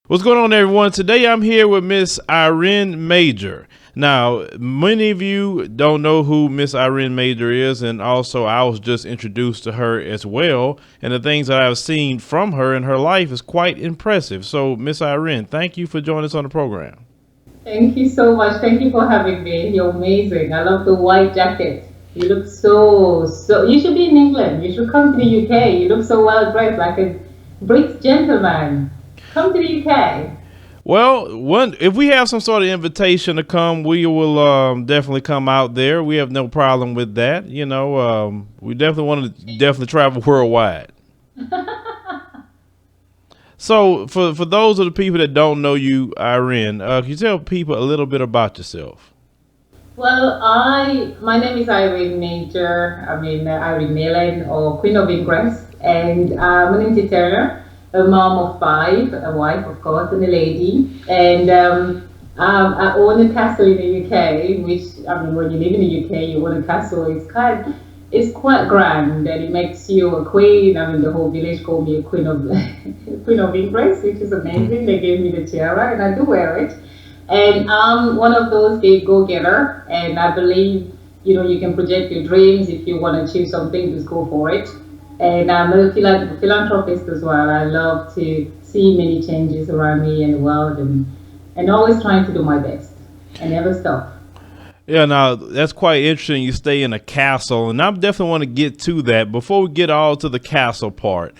What's going on, everyone? Today I'm here with Miss Irene Major. Now, many of you don't know who Miss Irene Major is, and also I was just introduced to her as well. And the things that I've seen from her in her life is quite impressive. So, Miss Irene, thank you for joining us on the program. Thank you so much. Thank you for having me. You're amazing. I love the white jacket. You look so. You should be in England. You should come to the UK. You look so well dressed, like a British gentleman. Come to the UK. Well, if we have some sort of invitation to come, we will definitely come out there. We have no problem with that. We definitely want to definitely travel worldwide. So, for those of the people that don't know you, Irene, can you tell people a little bit about yourself? Well, my name is Irene Major. I mean Irene Nelen or Queen of Ingress, and I'm an entertainer, a mom of five, a wife, of course, and a lady. And I own a castle in the UK, which I mean, when you live in the UK, you own a castle. It's quite grand, and it makes you a queen. I mean, the whole village call me a queen of queen of Ingress, which is amazing. They gave me the tiara, and I do wear it. And I'm one of those big go-getter, and I believe you can project your dreams. If you want to achieve something, just go for it. And I'm a philanthropist as well. I love to see many changes around me and the world, and always trying to do my best and never stop. Yeah, now that's quite interesting. You stay in a castle, and I definitely want to get to that. Before we get all to the castle part,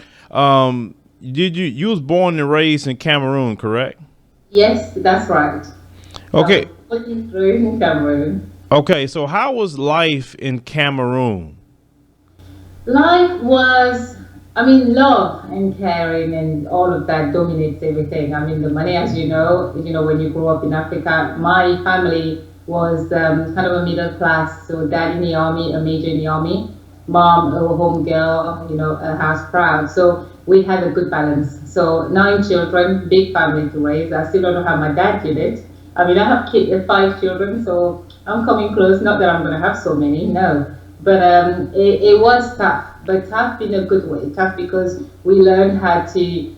you was born and raised in Cameroon, correct? Yes, that's right. I Okay, was looking through in Cameroon. okay. So how was life in Cameroon? Life was, I mean, love and caring and all of that dominates everything. I mean, the money, as when you grow up in Africa, my family was kind of a middle class. So dad in the army, a major in the army, mom, a home girl, a house proud. So we had a good balance. So 9 children, big family to raise. I still don't know how my dad did it. I mean, I have 5 children, so I'm coming close. Not that I'm going to have so many, no. But it was tough, but tough in a good way. Tough because we learned how to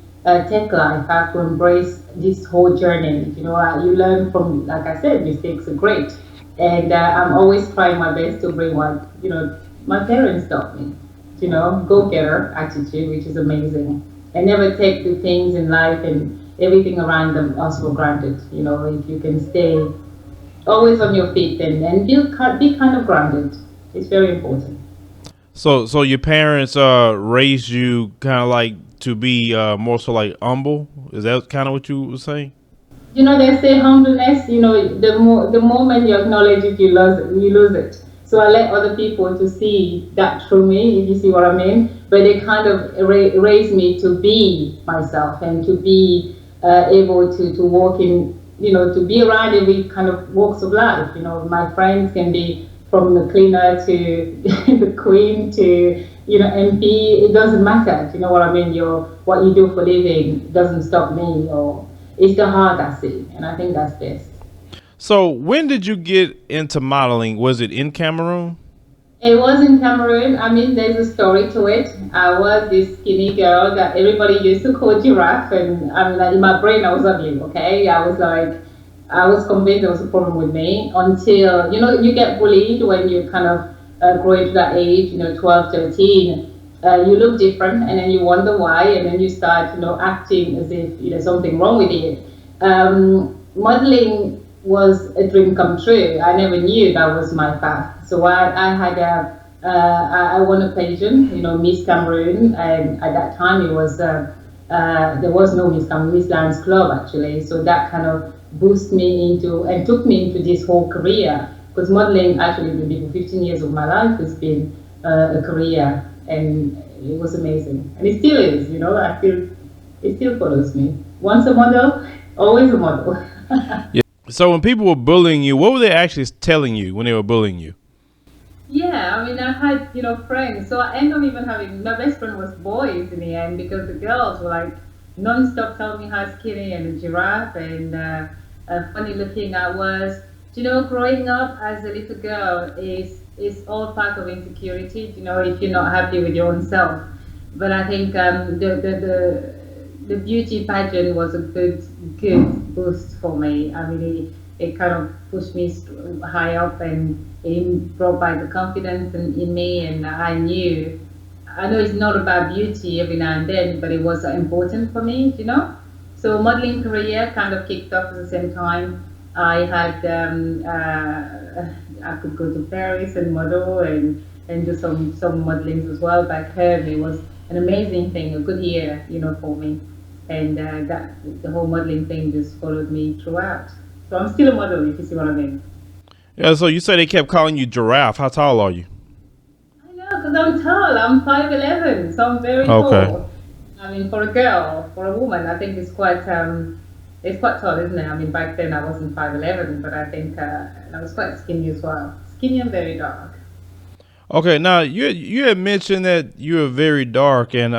take life, how to embrace this whole journey. You learn from, like I said, mistakes are great. And I'm always trying my best to bring my parents taught me, go-getter attitude, which is amazing. And never take the things in life and everything around them us for granted. If you can stay always on your feet and be kind of grounded. It's very important. So your parents raised you kind of like to be more so like humble. Is that kind of what you were saying? They say humbleness. The moment you acknowledge it, you lose it. So I let other people to see that through me, if you see what I mean. But they kind of raised me to be myself and to be able to walk in, to be around every kind of walks of life. My friends can be from the cleaner to the queen to MP. It doesn't matter. You know what I mean? What you do for living doesn't stop me. Or it's the heart I see, and I think that's best. So when did you get into modeling? Was it in Cameroon? It was in Cameroon. I mean, there's a story to it. I was this skinny girl that everybody used to call giraffe, and I mean, like, in my brain, I was ugly. Okay, I was convinced there was a problem with me until you get bullied when you kind of grow into that age. 12, 13. You look different, and then you wonder why, and then you start acting as if something wrong with you. Modeling was a dream come true. I never knew that was my path. So I had I won a pageant, Miss Cameroon, and at that time it was there was no Miss Cameroon, Miss Lions Club actually. So that kind of boosted me into and took me into this whole career, because modeling actually for 15 years of my life has been a career, and it was amazing, and it still is. I feel it still follows me. Once a model, always a model. Yeah. So when people were bullying you, what were they actually telling you when they were bullying you? Yeah, I mean, I had, friends. So I ended up even having, my best friend was boys in the end, because the girls were like non-stop telling me how skinny and a giraffe and funny looking I was. Growing up as a little girl is all part of insecurity, if you're not happy with your own self. But I think the beauty pageant was a good boost for me. I mean, it kind of pushed me high up, and it brought back the confidence in me, and I knew. I know it's not about beauty every now and then, but it was important for me, you know. So modeling career kind of kicked off at the same time. I had I could go to Paris and model and do some modeling as well back home. It was an amazing thing, a good year, you know, for me, and that the whole modeling thing just followed me throughout. So I'm still a model, if you see what I mean. Yeah. So you say they kept calling you Giraffe. How tall are you? I know, because I'm tall. I'm 5'11", so I'm very Okay. tall. I mean, for a girl, for a woman, I think it's quite tall, isn't it? I mean, back then I wasn't 5'11", but I think I was quite skinny as well. Skinny and very dark. Okay, now you had mentioned that you are very dark, and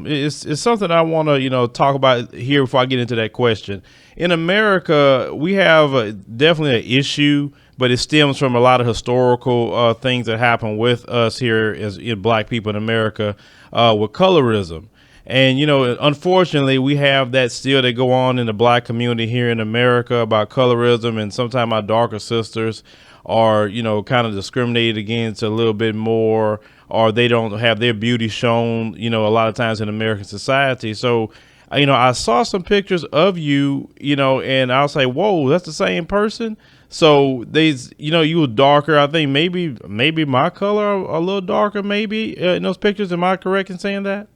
it's something I want to talk about here before I get into that question. In America, we have definitely an issue, but it stems from a lot of historical things that happen with us here as Black people in America with colorism. And unfortunately, we have that still that go on in the Black community here in America about colorism, and sometimes our darker sisters are kind of discriminated against a little bit more, or they don't have their beauty shown a lot of times in American society. So I saw some pictures of you, and I'll say, whoa, that's the same person. So you were darker. I think maybe my color a little darker, maybe in those pictures. Am I correct in saying that?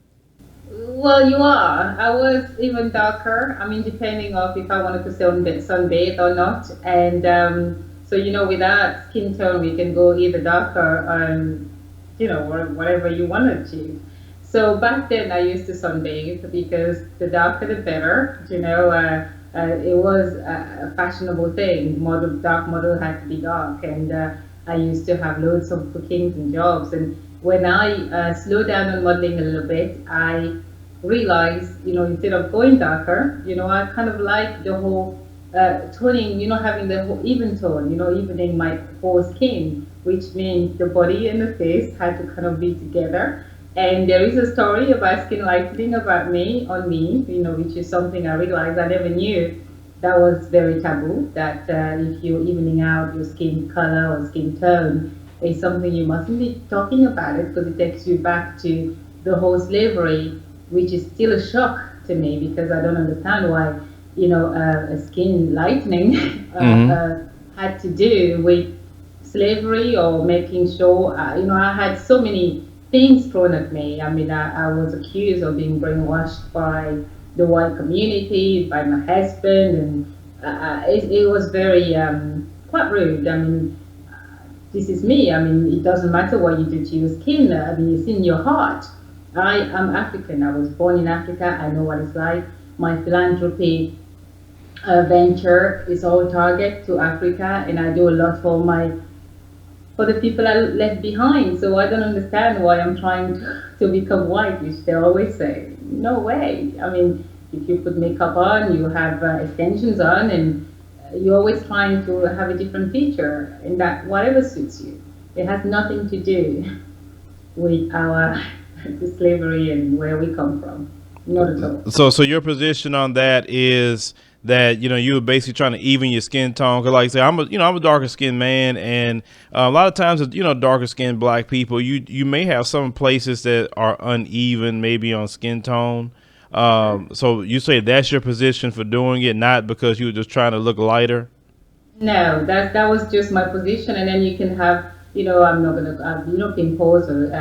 Well, you are. I was even darker. I mean, depending on if I wanted to sunbathe or not. And so, with that skin tone, we can go either darker, or whatever you wanted to. So back then, I used to sunbathe because the darker the better. It was a fashionable thing. Dark model had to be dark, and I used to have loads of bookings and jobs. And when I slowed down on modeling a little bit, I realized, instead of going darker, I kind of like the whole toning, having the whole even tone, evening my whole skin, which means the body and the face had to kind of be together. And there is a story about skin lightening about me, on me, which is something I realized I never knew that was very taboo, that if you're evening out your skin color or skin tone, is something you mustn't be talking about it because it takes you back to the whole slavery, which is still a shock to me because I don't understand why, a skin lightening Hmm. had to do with slavery or making sure, I had so many things thrown at me. I mean, I was accused of being brainwashed by the white community, by my husband, and it was very quite rude. I mean, this is me. I mean, it doesn't matter what you do to your skin. I mean, it's in your heart. I am African. I was born in Africa. I know what it's like. My philanthropy venture is all target to Africa, and I do a lot for the people I left behind. So I don't understand why I'm trying to become white, which they always say. No way. I mean, if you put makeup on, you have extensions on, and you're always trying to have a different feature, and that whatever suits you. It has nothing to do with our the slavery and where we come from. Not at all. So your position on that is that you were basically trying to even your skin tone. Because like I say, I'm a darker skinned man, and a lot of times darker skinned Black people, you may have some places that are uneven, maybe on skin tone. So you say that's your position for doing it, not because you were just trying to look lighter. No, that was just my position, and then you can have, I'm not gonna, pimples or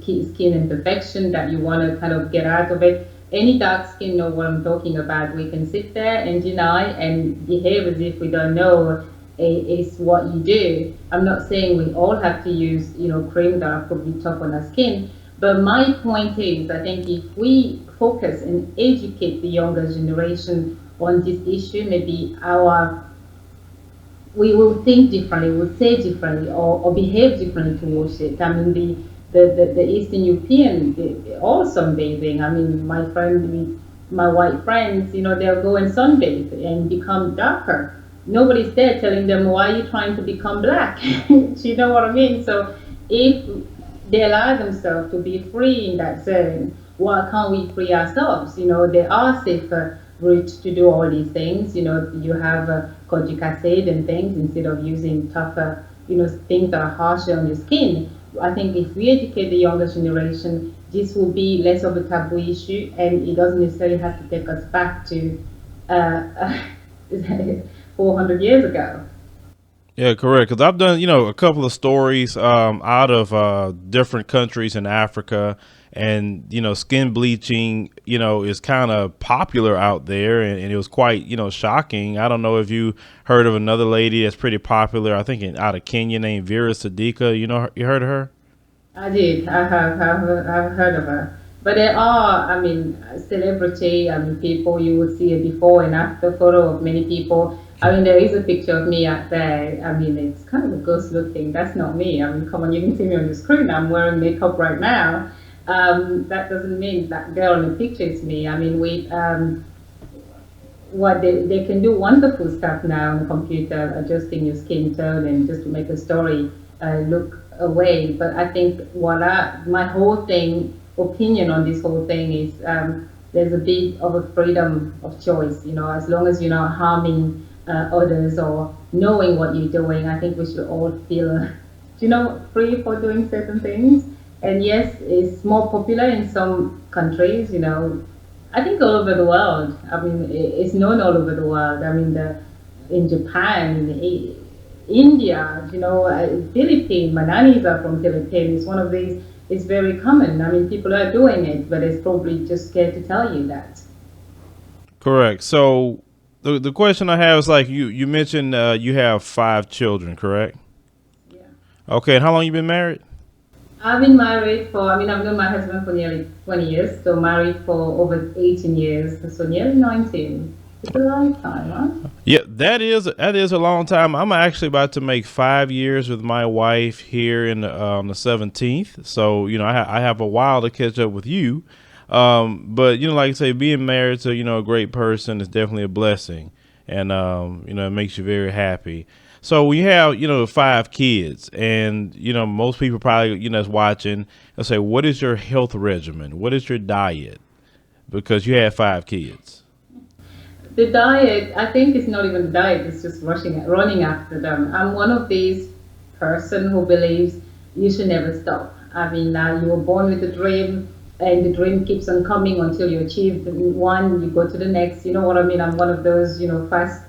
skin imperfection that you want to kind of get out of it. Any dark skin know what I'm talking about. We can sit there and deny and behave as if we don't know is what you do. I'm not saying we all have to use, cream that are probably tough on our skin, but my point is, I think if we focus and educate the younger generation on this issue, maybe we will think differently, we'll say differently, or behave differently towards it. I mean, the Eastern European, all sunbathing. I mean, my white friends, they'll go and sunbathe and become darker. Nobody's there telling them why are you trying to become black. Do you know what I mean? So if they allow themselves to be free in that zone, why can't we free ourselves? There are safer routes to do all these things. You have kojic acid and things instead of using tougher, things that are harsher on your skin. I think if we educate the younger generation, this will be less of a taboo issue, and it doesn't necessarily have to take us back to uh, 400 years ago. Yeah, correct. Because I've done, a couple of stories out of different countries in Africa, and skin bleaching, is kind of popular out there, and it was quite, shocking. I don't know if you heard of another lady that's pretty popular. I think out of Kenya, named Vera Sidika. You heard of her? I did. I've heard of her. But there are, I mean, celebrity, people, you would see a before and after photo of many people. I mean, there is a picture of me out there. I mean, it's kind of a ghost looking. That's not me. I mean, come on, you can see me on the screen. I'm wearing makeup right now. That doesn't mean that girl in the picture is me. I mean, what they can do wonderful stuff now on the computer, adjusting your skin tone and just to make a story look away. But I think my whole thing, opinion on this whole thing is there's a bit of a freedom of choice, as long as you're not harming others or knowing what you're doing. I think we should all feel, free for doing certain things. And yes, it's more popular in some countries, I think all over the world. I mean, it's known all over the world. I mean, in Japan, in India, Philippines. My nannies are from Philippines. It's one of these. It's very common. I mean, people are doing it, but it's probably just scared to tell you that. Correct. So the question I have is, like, you mentioned you have 5 children, correct? Yeah. Okay, and how long you been married? I've been married for, I mean, I've known my husband for nearly 20 years, so married for over 18 years, so nearly 19. It's a long time, huh? Yeah, that is a long time. I'm actually about to make 5 years with my wife here on the 17th. So I have a while to catch up with you. But like I say, being married to a great person is definitely a blessing, and it makes you very happy. So when you have 5 kids, and most people probably that's watching, they'll say, "What is your health regimen? What is your diet?" Because you have 5 kids. The diet, I think it's not even the diet, it's just running after them. I'm one of these person who believes you should never stop. I mean, you were born with a dream, and the dream keeps on coming until you achieve one, you go to the next. You know what I mean? I'm one of those, fast,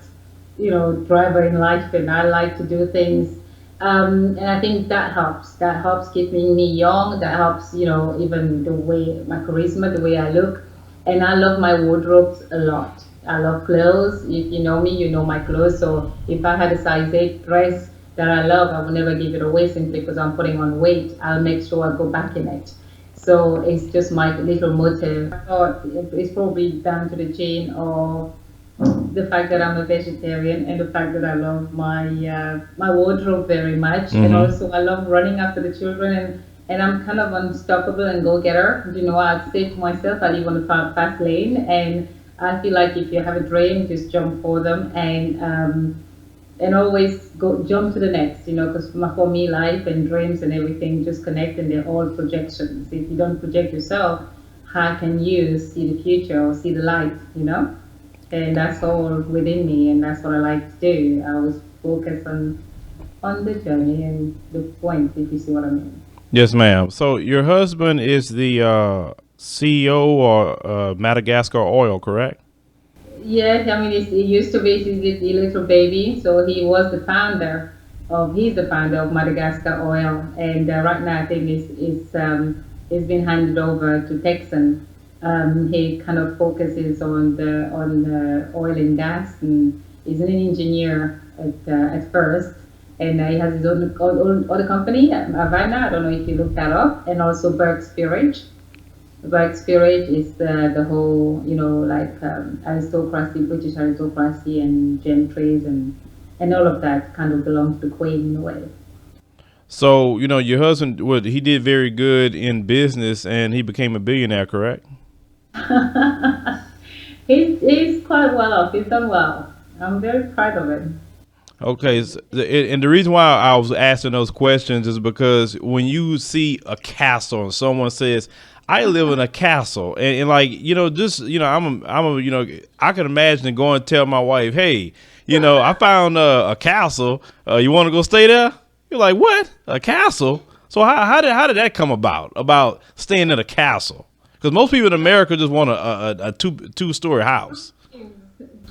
driver in life, and I like to do things. And I think that helps. That helps keeping me young. That helps, even the way my charisma, the way I look. And I love my wardrobes a lot. I love clothes. If you know me, you know my clothes. So if I had a size 8 dress that I love, I will never give it away simply because I'm putting on weight. I'll make sure I go back in it. So it's just my little motive. I thought it's probably down to the gene or the fact that I'm a vegetarian and the fact that I love my wardrobe very much, and also I love running after the children, and I'm kind of unstoppable and go getter. I say to myself, I live on the fast lane, and I feel like if you have a dream, just jump for them, and always go jump to the next. Because for me, life and dreams and everything just connect, and they're all projections. If you don't project yourself, how can you see the future or see the light? And that's all within me, and that's what I like to do. I always focus on the journey and the point, if you see what I mean. Yes, ma'am. So your husband is the CEO or Madagascar Oil, correct? Yeah, I mean, he used to be the little baby, so he's the founder of Madagascar Oil, and right now I think it's been handed over to Texan. He kind of focuses on oil and gas, and he's an engineer at first, and he has his own other company, right now. I don't know if you looked that up, and also Berg Spirit. Berg Spirit is the whole, like aristocracy, British aristocracy, and gentries, and all of that kind of belongs to the Queen in a way. So your husband, what he did very good in business, and he became a billionaire, correct? He's quite well off. He's done well. I'm very proud of him. Okay, and the reason why I was asking those questions is because when you see a castle and someone says, I live in a castle, and like just I'm a I can imagine going to tell my wife, hey, I found a castle. You want to go stay there? You're like, what? A castle? So how did that come about? About staying in a castle? Because most people in America just want a two-story house.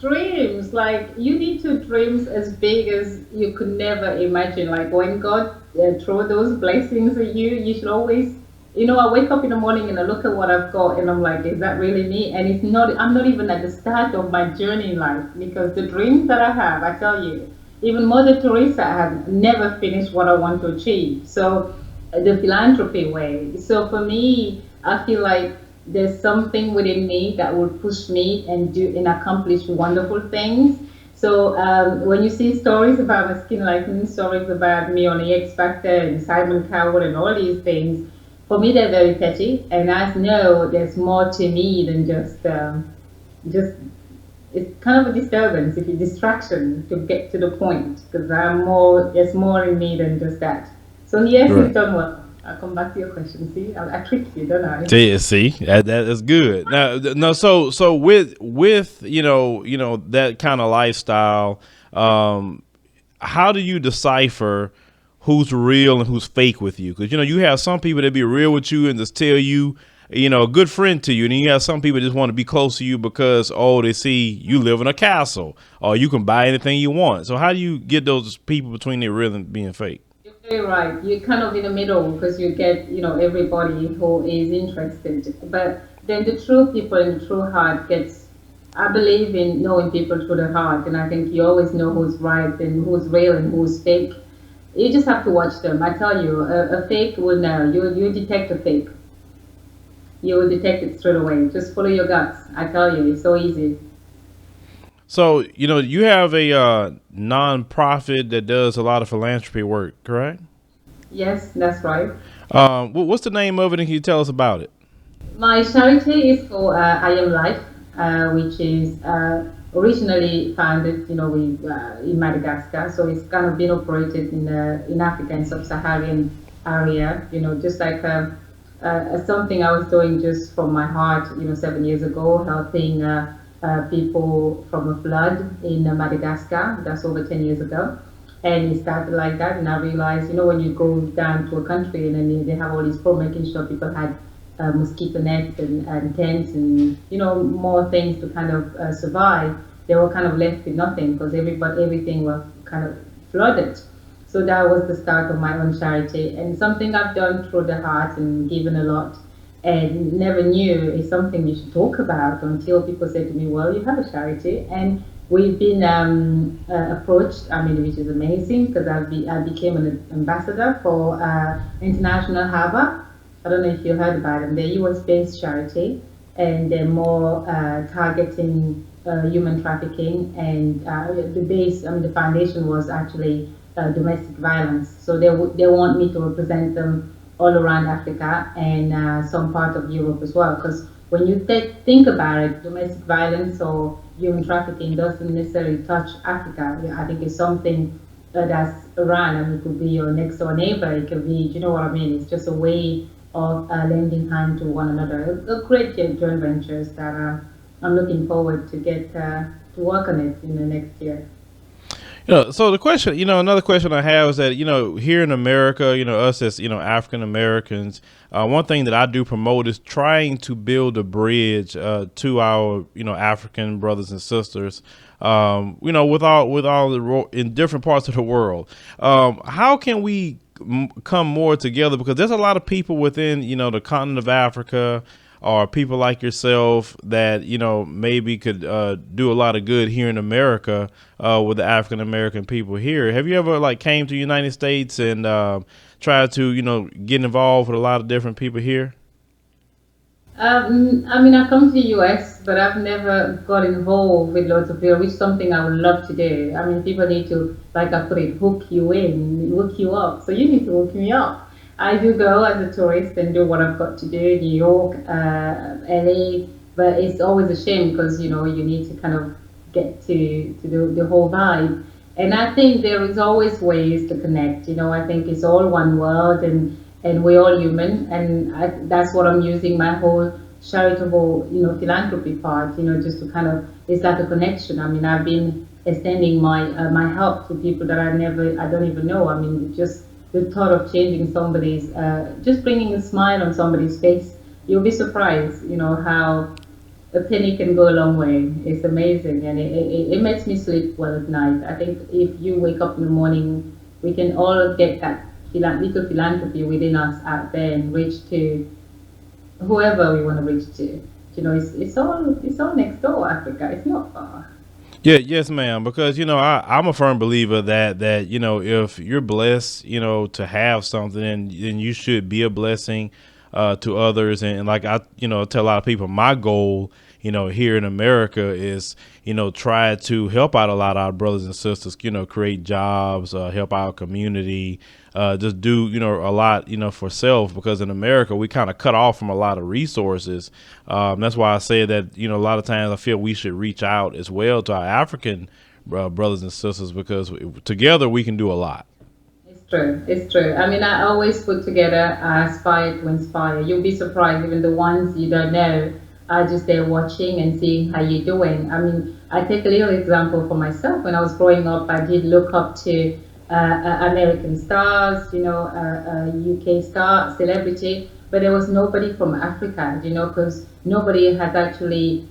Dreams, like you need to dreams as big as you could never imagine. Like when God throw those blessings at you, you should always, I wake up in the morning and I look at what I've got and I'm like, is that really me? And it's not. I'm not even at the start of my journey in life because the dreams that I have, I tell you, even Mother Teresa have never finished what I want to achieve. So the philanthropy way. So for me, I feel like there's something within me that will push me and do and accomplish wonderful things. So when you see stories about my skin lightening, stories about me on the X Factor and Simon Cowell and all these things, for me they're very touchy. And I know there's more to me than just it's kind of a disturbance, if a distraction to get to the point. Because there's more in me than just that. So yes, you've Right. done well. I'll come back to your question. See, I tricked you, don't I? See, that's good. Now, no, so with that kind of lifestyle, how do you decipher who's real and who's fake with you? Because you have some people that be real with you and just tell you, a good friend to you, and then you have some people that just want to be close to you because they see you live in a castle or you can buy anything you want. So how do you get those people between their real and being fake? You're very right. You're kind of in the middle because you get, everybody who is interested. But then the true people and the true heart gets, I believe in knowing people through the heart. And I think you always know who's right and who's real and who's fake. You just have to watch them. I tell you, a fake will know. You detect a fake. You will detect it straight away. Just follow your guts. I tell you, it's so easy. So, you have a nonprofit that does a lot of philanthropy work, correct? Yes, that's right. What's the name of it, and can you tell us about it? My charity is called I Am Life, which is originally founded, in Madagascar. So it's kind of been operated in Africa and sub-Saharan area, just like something I was doing just from my heart, 7 years ago, helping people from a flood in Madagascar. That's over 10 years ago. And it started like that. And I realized, when you go down to a country and then they have all these problems, making sure people had mosquito nets and tents and, more things to kind of survive, they were kind of left with nothing because everything was kind of flooded. So that was the start of my own charity, and something I've done through the heart and given a lot and never knew is something you should talk about until people said to me, well, you have a charity. And we've been approached, which is amazing because I became an ambassador for International Harbor. I don't know if you heard about them. They're US-based charity, and they're more targeting human trafficking. And the foundation was actually domestic violence. So they want me to represent them all around Africa and some part of Europe as well. Because when you think about it, domestic violence or human trafficking doesn't necessarily touch Africa. I think it's something that's around. It could be your next door neighbor. It could be, you know what I mean? It's just a way of lending hand to one another. A great joint ventures that I'm looking forward to get to work on it in the next year. So the question, another question I have is that, here in America, us as, African Americans, one thing that I do promote is trying to build a bridge to our, African brothers and sisters, in different parts of the world. How can we come more together? Because there's a lot of people within, the continent of Africa, or people like yourself that maybe could do a lot of good here in America with the African American people here. Have you ever came to the United States and tried to get involved with a lot of different people here? I come to the US, but I've never got involved with lots of people, which is something I would love to do. People need to, like I put it, hook you in, hook you up. So you need to hook me up. I do go as a tourist and do what I've got to do, New York, LA, but it's always a shame because, you need to kind of get to the whole vibe. And I think there is always ways to connect, I think it's all one world and and we're all human. And that's what I'm using my whole charitable, philanthropy part, just to kind of, it's like a connection. I mean, I've been extending my help to people that I don't even know. I mean, just the thought of changing somebody's, just bringing a smile on somebody's face, you'll be surprised, how a penny can go a long way. It's amazing, and it makes me sleep well at night. I think if you wake up in the morning, we can all get that little philanthropy within us out there and reach to whoever we want to reach to. It's all next door, Africa. It's not far. Yeah, yes, ma'am. Because I'm a firm believer that if you're blessed, to have something, then you should be a blessing to others. And like I, tell a lot of people, my goal, here in America is, try to help out a lot of our brothers and sisters, create jobs, help our community, just do, a lot, for self, because in America, we kind of cut off from a lot of resources. That's why I say that, a lot of times I feel we should reach out as well to our African brothers and sisters, because together we can do a lot. It's true. It's true. I mean, I always put together aspire to inspire. You'll be surprised, even the ones you don't know are just there watching and seeing how you're doing. I mean, I take a little example for myself. When I was growing up, I did look up to American stars, UK star, celebrity, but there was nobody from Africa, because nobody has actually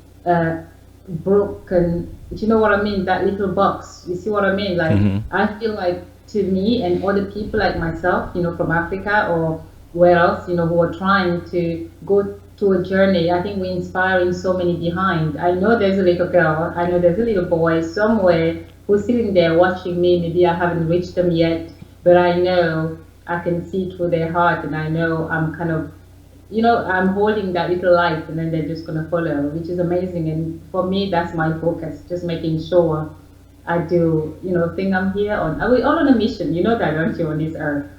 broken, do you know what I mean? That little box. You see what I mean? Like, I feel like to me and other people like myself, from Africa or where else, who are trying to go to a journey, I think we're inspiring so many behind. I know there's a little girl, I know there's a little boy somewhere who's sitting there watching me. Maybe I haven't reached them yet, but I know I can see through their heart, and I know I'm kind of, I'm holding that little light, and then they're just going to follow, which is amazing. And for me, that's my focus, just making sure I do, think I'm here on, are we all on a mission? You know that, don't you, on this earth?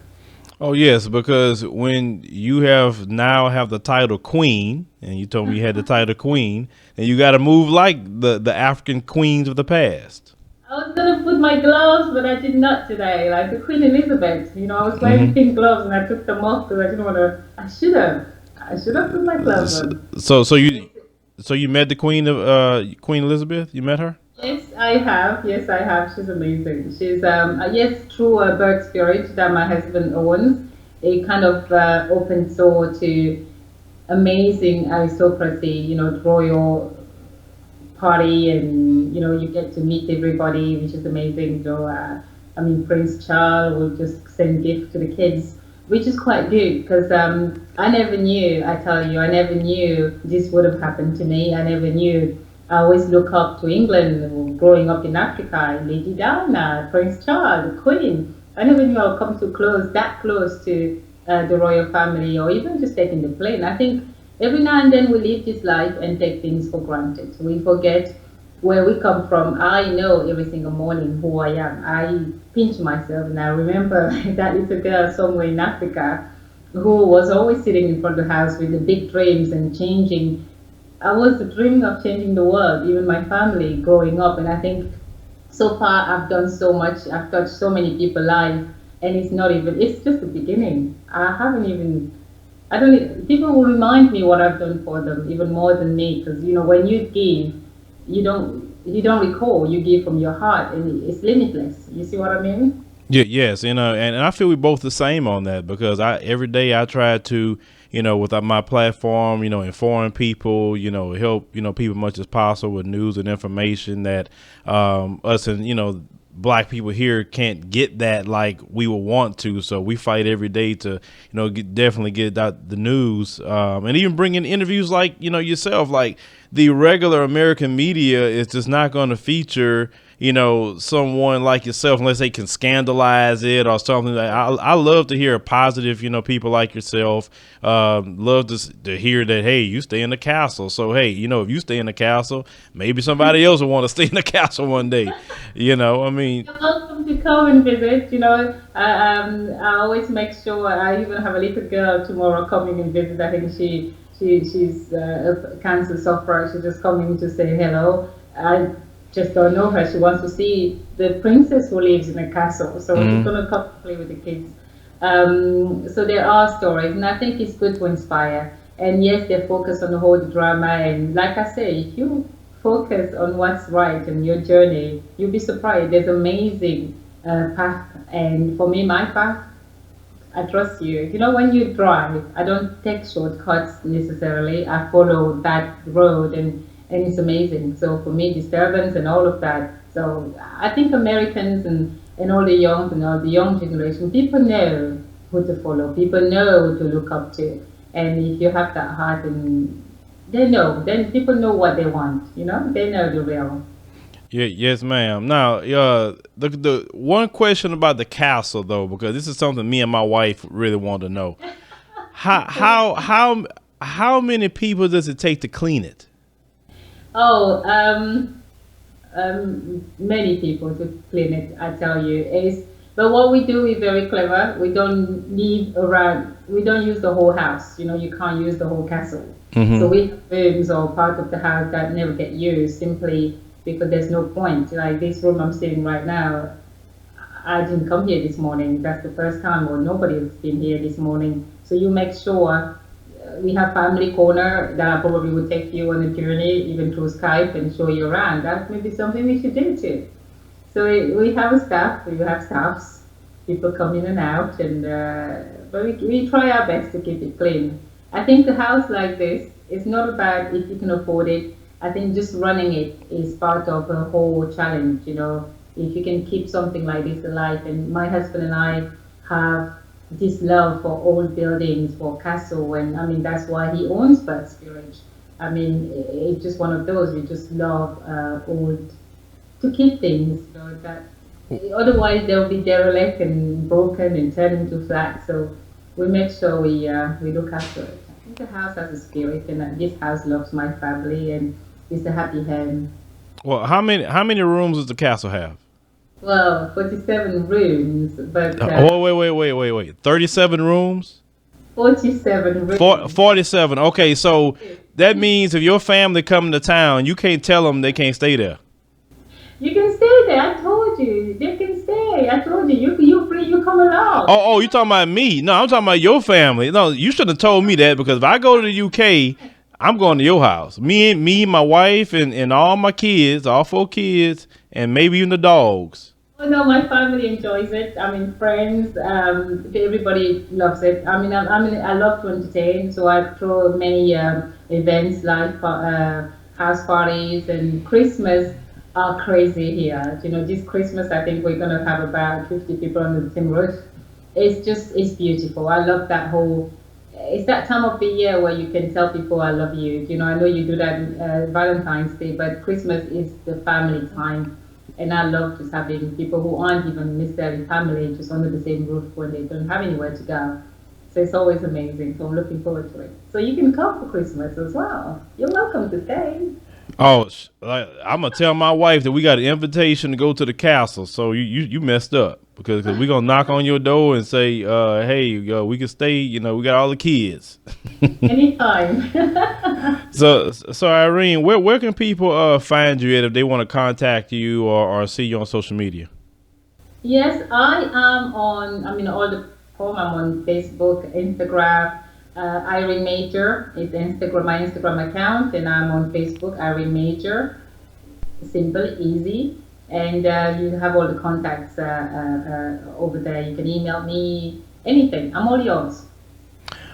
Oh yes, because when you have the title queen, and you told me you had the title queen, and you got to move like the African queens of the past. I was gonna put my gloves, but I did not today. Like the Queen Elizabeth, I was wearing pink gloves and I took them off because I didn't want to. I should have put my gloves on. So you met the Queen of Queen Elizabeth? You met her? Yes, I have. Yes, I have. She's amazing. She's yes, through a bird spirit that my husband owns, a kind of open door to amazing aristocracy. Royal party, and you get to meet everybody, which is amazing. So I mean, Prince Charles will just send gifts to the kids, which is quite good, because I never knew. I tell you, I never knew this would have happened to me. I never knew. I always look up to England, growing up in Africa, Lady Diana, Prince Charles, the Queen. I never knew I would come that close to the royal family, or even just taking the plane. I think every now and then we live this life and take things for granted. We forget where we come from. I know every single morning who I am. I pinch myself, and I remember that little girl somewhere in Africa who was always sitting in front of the house with the big dreams and changing. I was dreaming of changing the world, even my family growing up. And I think so far I've done so much. I've touched so many people's lives, and it's just the beginning. I don't, people will remind me what I've done for them even more than me, because when you give, you don't recall. You give from your heart, and it's limitless. You see what I mean? Yeah, yes, and I feel we both the same on that, because every day I try to, with my platform, inform people, help, people much as possible with news and information that us and black people here can't get that like we would want to. So we fight every day to, definitely get out the news, and even bring in interviews like, yourself. Like, the regular American media is just not going to feature, someone like yourself unless they can scandalize it or something. I love to hear positive, people like yourself. Love to hear that, hey, you stay in the castle. So, hey, if you stay in the castle, maybe somebody else will want to stay in the castle one day. I mean, You're welcome to come and visit. I always make sure. I even have a little girl tomorrow coming and visit. I think she's a cancer sufferer. She's just coming to say hello. I just don't know her. She wants to see the princess who lives in a castle. So she's going to come play with the kids. So there are stories, and I think it's good to inspire. And yes, they focus on the whole drama. And like I say, if you focus on what's right in your journey, you'll be surprised. There's amazing path. And for me, my path, I trust you. You know, when you drive, I don't take shortcuts necessarily. I follow that road, and it's amazing. So for me, disturbance and all of that. So I think Americans and all the young and all the young generation, people know who to follow. People know who to look up to. And if you have that heart, and they know, then people know what they want. You know, they know the real. Yeah, yes, ma'am. Now, the one question about the castle though, because this is something me and my wife really want to know. How how how how many people does it take to clean it? Oh, many people to clean it. I tell you, is but what we do is very clever. We don't leave around. We don't use the whole house. You know, you can't use the whole castle. So Hmm. we have rooms or part of the house that never get used simply because there's no point. Like this room I'm sitting right now, I didn't come here this morning. That's the first time, or nobody has been here this morning. So you make sure we have family corner that I probably would take you on a journey, even through Skype, and show you around. That may be something we should do too. So we have a staff. We have staffs. People come in and out, and but we try our best to keep it clean. I think a house like this is not about if you can afford it. I think just running it is part of a whole challenge. You know, if you can keep something like this alive. And my husband and I have this love for old buildings, for castle, and I mean that's why he owns Bud Spirit. I mean, it's just one of those. We just love old to keep things, you know, that otherwise they'll be derelict and broken and turned into flats. So we make sure we look after it. I think the house has a spirit, and this house loves my family, and it's a happy home. Well, how many rooms does the castle have? Well, 47 rooms, but Oh, wait. 37 rooms? 47 rooms. 47. Okay, so that means if your family come to town, you can't tell them they can't stay there. You can stay there. I told you. They can stay. I told you. You free. You come along. Oh, you talking about me? No, I'm talking about your family. No, you should have told me that because if I go to the UK, I'm going to your house. Me, my wife, and all my kids, all four kids, and maybe even the dogs. Oh no, my family enjoys it. I mean, friends, everybody loves it. I love to entertain, so I throw many events like house parties, and Christmas are crazy here. You know, this Christmas I think we're gonna have about 50 people on the same roof. It's beautiful. I love that whole. It's that time of the year where you can tell people I love you. You know, I know you do that Valentine's Day, but Christmas is the family time, and I love just having people who aren't even necessarily family just under the same roof when they don't have anywhere to go. So it's always amazing. So I'm looking forward to it. So you can come for Christmas as well. You're welcome to stay. Oh, I'm gonna tell my wife that we got an invitation to go to the castle. So you messed up because we gonna knock on your door and say, hey, we can stay. You know, we got all the kids. Anytime. So Irene, where can people find you at if they want to contact you or see you on social media? Yes, I am on, all the platform. I'm on Facebook, Instagram. Irene Major is my Instagram account, and I'm on Facebook, Irene Major. Simple, easy, and you have all the contacts over there. You can email me anything. I'm all yours.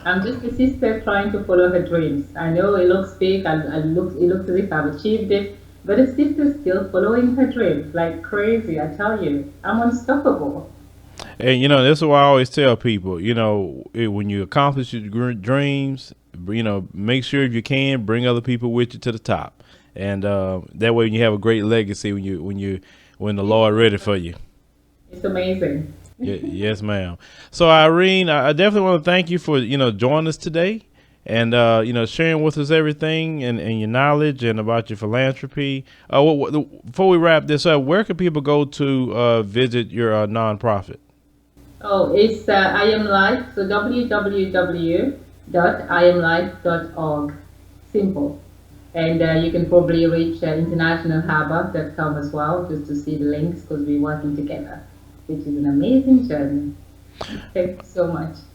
I'm just a sister trying to follow her dreams. I know it looks big, it looks as if I've achieved it, but a sister still following her dreams like crazy. I tell you, I'm unstoppable. And that's what I always tell people. When you accomplish your dreams, make sure if you can bring other people with you to the top, and that way you have a great legacy when the Lord ready for you. It's amazing. Yes, ma'am. So Irene, I definitely want to thank you for joining us today, and sharing with us everything and your knowledge and about your philanthropy. Before we wrap this up, where can people go to visit your nonprofit? Oh, it's I Am Life, so www.iamlife.org. Simple. And you can probably reach internationalharbour.com as well, just to see the links, because we're working together, which is an amazing journey. Thank you so much.